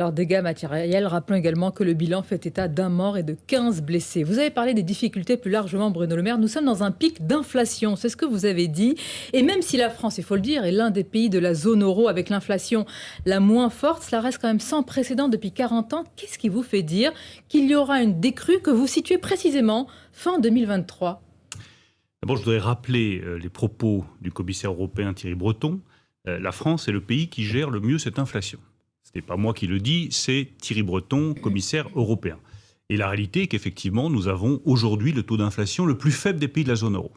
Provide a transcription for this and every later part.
Alors, dégâts matériels, rappelons également que le bilan fait état d'un mort et de 15 blessés. Vous avez parlé des difficultés plus largement, Bruno Le Maire. Nous sommes dans un pic d'inflation, c'est ce que vous avez dit. Et même si la France, il faut le dire, est l'un des pays de la zone euro avec l'inflation la moins forte, cela reste quand même sans précédent depuis 40 ans. Qu'est-ce qui vous fait dire qu'il y aura une décrue que vous situez précisément fin 2023 ? D'abord, je voudrais rappeler les propos du commissaire européen Thierry Breton. La France est le pays qui gère le mieux cette inflation. Ce n'est pas moi qui le dis, c'est Thierry Breton, commissaire européen. Et la réalité est qu'effectivement, nous avons aujourd'hui le taux d'inflation le plus faible des pays de la zone euro,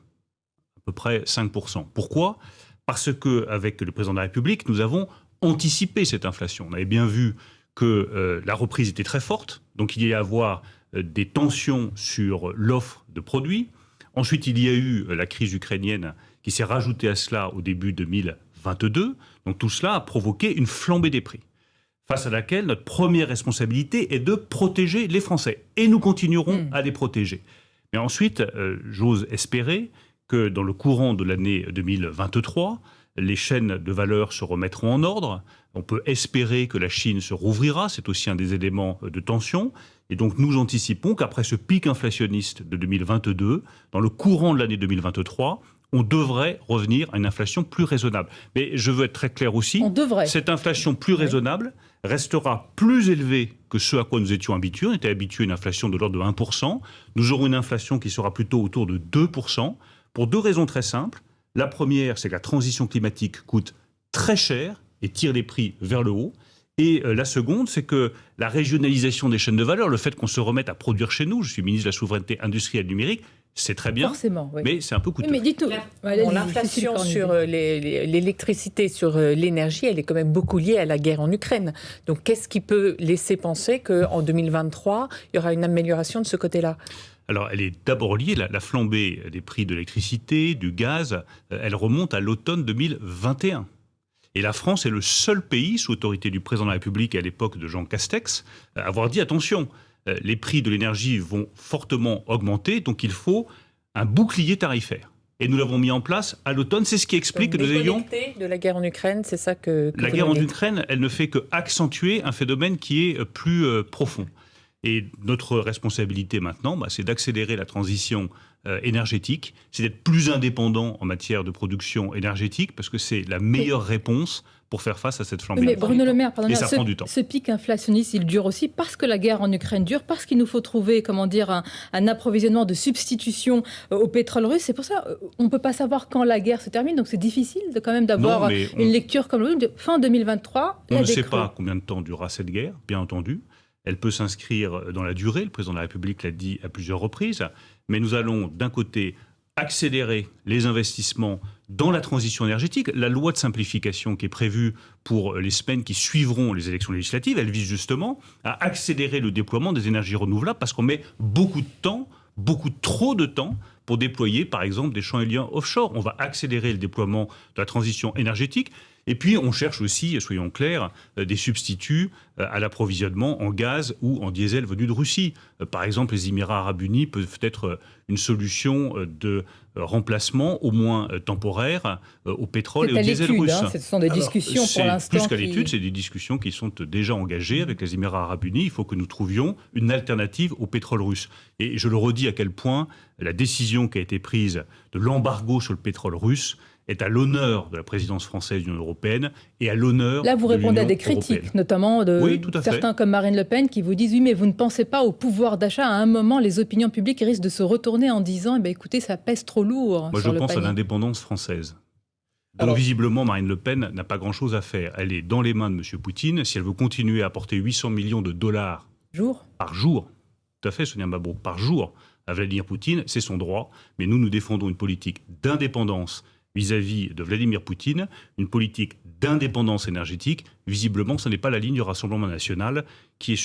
à peu près 5%. Pourquoi ? Parce qu'avec le président de la République, nous avons anticipé cette inflation. On avait bien vu que la reprise était très forte, donc il y a à avoir des tensions sur l'offre de produits. Ensuite, il y a eu la crise ukrainienne qui s'est rajoutée à cela au début 2022. Donc tout cela a provoqué une flambée des prix, face à laquelle notre première responsabilité est de protéger les Français. Et nous continuerons à les protéger. Mais ensuite, j'ose espérer que dans le courant de l'année 2023, les chaînes de valeur se remettront en ordre. On peut espérer que la Chine se rouvrira, c'est aussi un des éléments de tension. Et donc nous anticipons qu'après ce pic inflationniste de 2022, dans le courant de l'année 2023, on devrait revenir à une inflation plus raisonnable. Mais je veux être très clair aussi, cette inflation plus raisonnable restera plus élevée que ce à quoi nous étions habitués. On était habitués à une inflation de l'ordre de 1%. Nous aurons une inflation qui sera plutôt autour de 2%, pour deux raisons très simples. La première, c'est que la transition climatique coûte très cher et tire les prix vers le haut. Et la seconde, c'est que la régionalisation des chaînes de valeur, le fait qu'on se remette à produire chez nous, je suis ministre de la souveraineté industrielle numérique, c'est très bien, mais c'est un peu coûteux. Oui, mais dites-nous, l'inflation sur l'électricité, sur l'énergie, elle est quand même beaucoup liée à la guerre en Ukraine. Donc qu'est-ce qui peut laisser penser qu'en 2023, il y aura une amélioration de ce côté-là ? Alors, elle est d'abord liée, la flambée des prix de l'électricité, du gaz, elle remonte à l'automne 2021. Et la France est le seul pays, sous autorité du président de la République et à l'époque de Jean Castex, à avoir dit attention, les prix de l'énergie vont fortement augmenter, donc il faut un bouclier tarifaire. Et nous l'avons mis en place à l'automne. C'est ce qui explique que nous ayons... de la guerre en Ukraine, c'est ça que la guerre en Ukraine, elle ne fait qu'accentuer un phénomène qui est plus profond. Et notre responsabilité maintenant, c'est d'accélérer la transition énergétique, c'est d'être plus indépendant en matière de production énergétique, parce que c'est la meilleure réponse pour faire face à cette flambée. Mais Bruno Le Maire, et ça prend du temps. Ce pic inflationniste, il dure aussi parce que la guerre en Ukraine dure, parce qu'il nous faut trouver, un approvisionnement de substitution au pétrole russe. C'est pour ça on ne peut pas savoir quand la guerre se termine, donc c'est difficile d'avoir une lecture comme l'autre. Fin 2023, on ne sait pas combien de temps durera cette guerre, bien entendu. Elle peut s'inscrire dans la durée, le président de la République l'a dit à plusieurs reprises, mais nous allons d'un côté accélérer les investissements dans la transition énergétique. La loi de simplification qui est prévue pour les semaines qui suivront les élections législatives, elle vise justement à accélérer le déploiement des énergies renouvelables parce qu'on met beaucoup de temps, beaucoup trop de temps pour déployer par exemple des champs éoliens offshore. On va accélérer le déploiement de la transition énergétique. Et puis, on cherche aussi, soyons clairs, des substituts à l'approvisionnement en gaz ou en diesel venu de Russie. Par exemple, les Émirats arabes unis peuvent être une solution de remplacement, au moins temporaire, au pétrole et au diesel russe. Ce sont des discussions pour l'instant. Plus qu'à l'étude, c'est des discussions qui sont déjà engagées avec les Émirats arabes unis. Il faut que nous trouvions une alternative au pétrole russe. Et je le redis à quel point la décision qui a été prise de l'embargo sur le pétrole russe est à l'honneur de la présidence française de l'Union européenne et à l'honneur de l'Union européenne. Là, vous répondez à des critiques, notamment de certains comme Marine Le Pen, qui vous disent « Oui, mais vous ne pensez pas au pouvoir d'achat. À un moment, les opinions publiques risquent de se retourner en disant « Écoutez, ça pèse trop lourd. » Moi, je pense à l'indépendance française. Donc, visiblement, Marine Le Pen n'a pas grand-chose à faire. Elle est dans les mains de M. Poutine. Si elle veut continuer à apporter 800 millions de dollars par jour, tout à fait, Sonia Mabrouk, par jour, à Vladimir Poutine, c'est son droit. Mais nous défendons une politique d'indépendance vis-à-vis de Vladimir Poutine, une politique d'indépendance énergétique. Visiblement, ce n'est pas la ligne du Rassemblement national qui est